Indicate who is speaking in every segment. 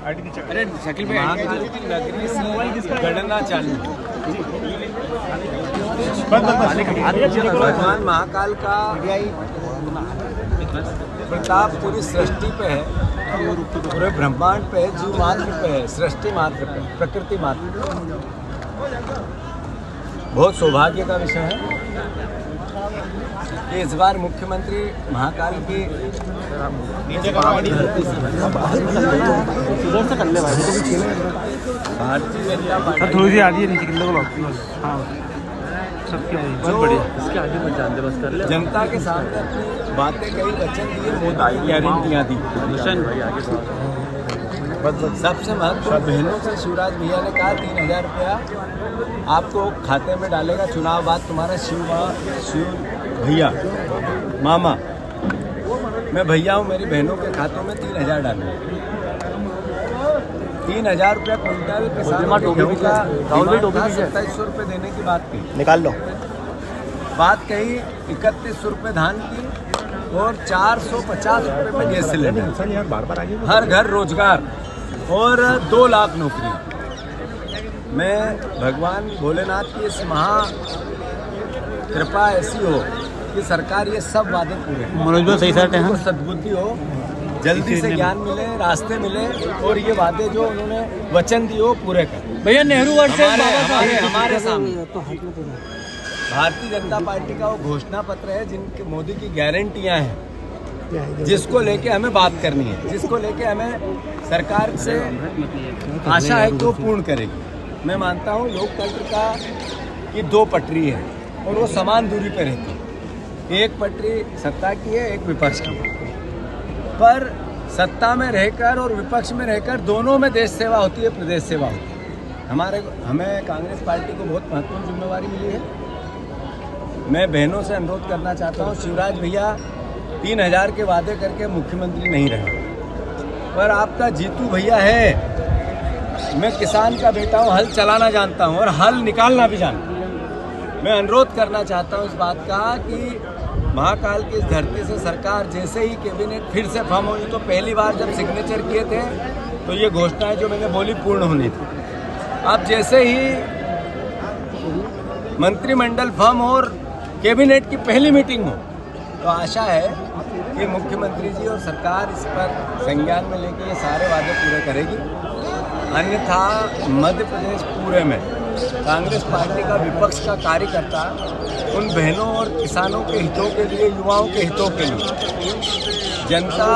Speaker 1: अरे शकील भाई नगरी से गणना चालू। भगवान महाकाल का प्रताप पूरी सृष्टि पे है, पूरे ब्रह्मांड पे है, जीव मात्र पे है, सृष्टि मात्र पे, प्रकृति मात्र पे। बहुत सौभाग्य का विषय है कि इस बार मुख्यमंत्री महाकाल की भारतीय जनता पार्टी
Speaker 2: थोड़ी सी आधी नीचे किलो हाँ सबके बहुत बढ़िया इसके आगे मत जानते बस कर ले।
Speaker 1: जनता के सामने अपनी बातें कही, वचन दिए, मोदी की गारंटियाँ दी। सबसे महत्वपूर्ण बहनों से शिवराज भैया ने कहा 3000 रुपया आपको खाते में डालेगा चुनाव बाद तुम्हारा शिव भैया मामा। मैं भैया हूँ, मेरी बहनों के खातों में 3000 डालूंगा। 3000 रुपया क्विंटल किसानों के गेहूं का 2700 रुपये देने की बात की,
Speaker 2: निकाल लो।
Speaker 1: बात कही 3100 रुपये धान की और 450 रुपये में गैस सिलेंडर, हर घर रोजगार और 2 लाख नौकरी। मैं भगवान भोलेनाथ की इस महा कृपा ऐसी हो कि सरकार ये सब वादे पूरे
Speaker 2: मनोज भाई सही साथ हैं,
Speaker 1: सद्बुद्धि हो, जल्दी से ज्ञान मिले, रास्ते मिले और ये वादे जो उन्होंने वचन दिए वो पूरे कर।
Speaker 2: भैया नेहरू
Speaker 1: हमारे सामने भारतीय जनता पार्टी का वो घोषणा पत्र है जिनके मोदी की गारंटियां हैं, जिसको लेके हमें बात करनी है, जिसको लेके हमें सरकार से आशा है कि वो पूर्ण करेगी। मैं मानता हूँ लोकतंत्र का की 2 पटरी है और वो समान दूरी पर रहती है। एक पटरी सत्ता की है, एक विपक्ष की। पर सत्ता में रहकर और विपक्ष में रहकर दोनों में देश सेवा होती है, प्रदेश सेवा होती है। हमें कांग्रेस पार्टी को बहुत महत्वपूर्ण जिम्मेवारी मिली है। मैं बहनों से अनुरोध करना चाहता हूँ, शिवराज भैया 3000 के वादे करके मुख्यमंत्री नहीं रहे, पर आपका जीतू भैया है। मैं किसान का बेटा हूँ, हल चलाना जानता हूँ और हल निकालना भी जानता हूँ। मैं अनुरोध करना चाहता हूँ इस बात का कि महाकाल की इस धरती से सरकार जैसे ही कैबिनेट फिर से फॉर्म हुई, तो पहली बार जब सिग्नेचर किए थे तो ये घोषणाएं जो मैंने बोली पूर्ण होनी थी। अब जैसे ही मंत्रिमंडल फॉर्म और कैबिनेट की पहली मीटिंग हो तो आशा है कि मुख्यमंत्री जी और सरकार इस पर संज्ञान में लेके ये सारे वादे पूरे करेगी। अन्यथा मध्य प्रदेश पूरे में कांग्रेस पार्टी का विपक्ष का कार्यकर्ता उन बहनों और किसानों के हितों के लिए, युवाओं के हितों के लिए, जनता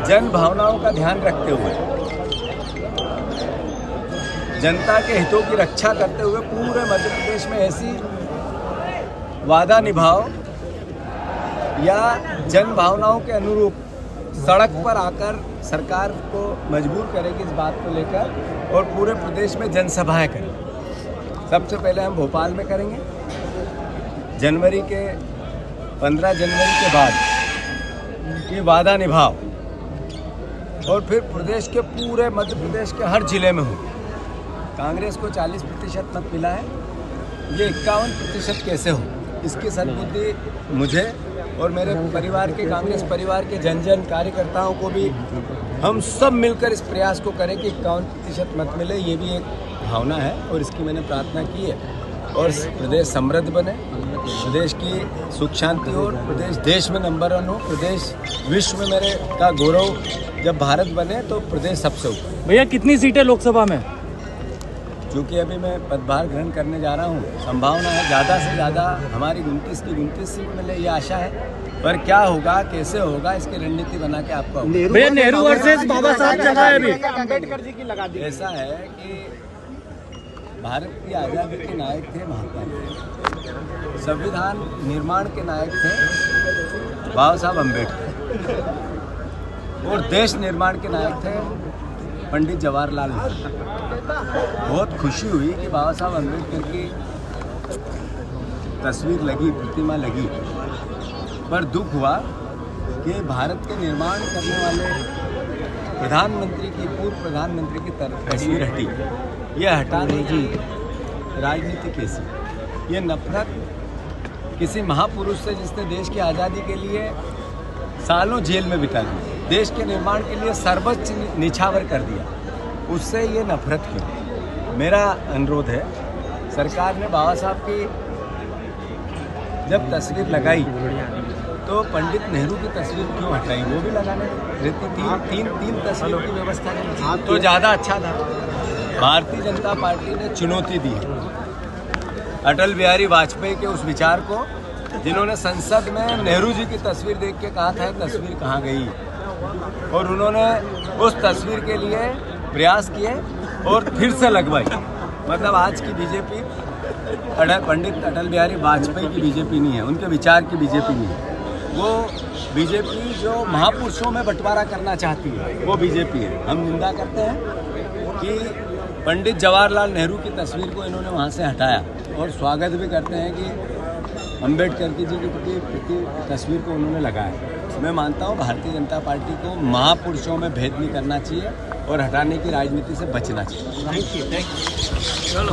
Speaker 1: जन भावनाओं का ध्यान रखते हुए, जनता के हितों की रक्षा करते हुए पूरे मध्य प्रदेश में ऐसी वादा निभाओ या जन भावनाओं के अनुरूप सड़क पर आकर सरकार को मजबूर करेगी इस बात को लेकर और पूरे प्रदेश में जनसभाएं करेंगे। सबसे पहले हम भोपाल में करेंगे, 15 जनवरी के बाद ये वादा निभाओ और फिर प्रदेश के पूरे मध्य प्रदेश के हर जिले में हो। कांग्रेस को 40% मत मिला है, ये 51% कैसे हो, इसकी सद्बुद्धि मुझे और मेरे परिवार के, कांग्रेस परिवार के जन जन कार्यकर्ताओं को भी, हम सब मिलकर इस प्रयास को करें कि 51% मत मिले। ये भी एक भावना है और इसकी मैंने प्रार्थना की है और प्रदेश समृद्ध बने, प्रदेश की सुख शांति हो, प्रदेश देश में नंबर 1 हो, प्रदेश विश्व में मेरे का गौरव, जब भारत बने तो प्रदेश सबसे ऊपर।
Speaker 2: भैया कितनी सीटें लोकसभा में?
Speaker 1: क्योंकि अभी मैं पदभार ग्रहण करने जा रहा हूँ, संभावना है ज़्यादा से ज़्यादा हमारी 29 की 29 सीट मिले, ये आशा है। पर क्या होगा, कैसे होगा, इसकी रणनीति बना के आपको
Speaker 2: भैया नेहरू वर्सेस बाबा साहब चल रहा है अभी।
Speaker 1: अम्बेडकर जी की लगा दी। ऐसा है कि भारत की आज़ादी के नायक थे महात्मा गांधी, संविधान निर्माण के नायक थे बाबा साहब अम्बेडकर और देश निर्माण के नायक थे पंडित जवाहरलाल नेहरू। बहुत खुशी हुई कि बाबा साहब अम्बेडकर की तस्वीर लगी, प्रतिमा लगी, पर दुख हुआ कि भारत के निर्माण करने वाले प्रधानमंत्री की, पूर्व प्रधानमंत्री की तस्वीर हटी। यह हटाने की राजनीति कैसी? ये नफरत किसी महापुरुष से जिसने देश की आज़ादी के लिए सालों जेल में बिता दी, देश के निर्माण के लिए सर्वोच्च निछावर कर दिया, उससे ये नफरत क्यों? मेरा अनुरोध है, सरकार ने बाबा साहब की जब तस्वीर लगाई तो पंडित नेहरू की तस्वीर क्यों हटाई? वो भी लगाने रहती थी। तीन तस्वीरों की व्यवस्था की तो ज़्यादा अच्छा था। भारतीय जनता पार्टी ने चुनौती दी अटल बिहारी वाजपेयी के उस विचार को, जिन्होंने संसद में नेहरू जी की तस्वीर देख के कहा था तस्वीर कहाँ गई, और उन्होंने उस तस्वीर के लिए प्रयास किए और फिर से लगवाई। मतलब आज की बीजेपी पंडित अटल बिहारी वाजपेयी की बीजेपी नहीं है, उनके विचार की बीजेपी नहीं है। वो बीजेपी जो महापुरुषों में बंटवारा करना चाहती है वो बीजेपी है। हम निंदा करते हैं कि पंडित जवाहरलाल नेहरू की तस्वीर को इन्होंने वहाँ से हटाया, और स्वागत भी करते हैं कि अम्बेडकर जी की तस्वीर को उन्होंने लगाया। मैं मानता हूँ भारतीय जनता पार्टी को महापुरुषों में भेद नहीं करना चाहिए और हटाने की राजनीति से बचना चाहिए।
Speaker 2: Thank you. चलो।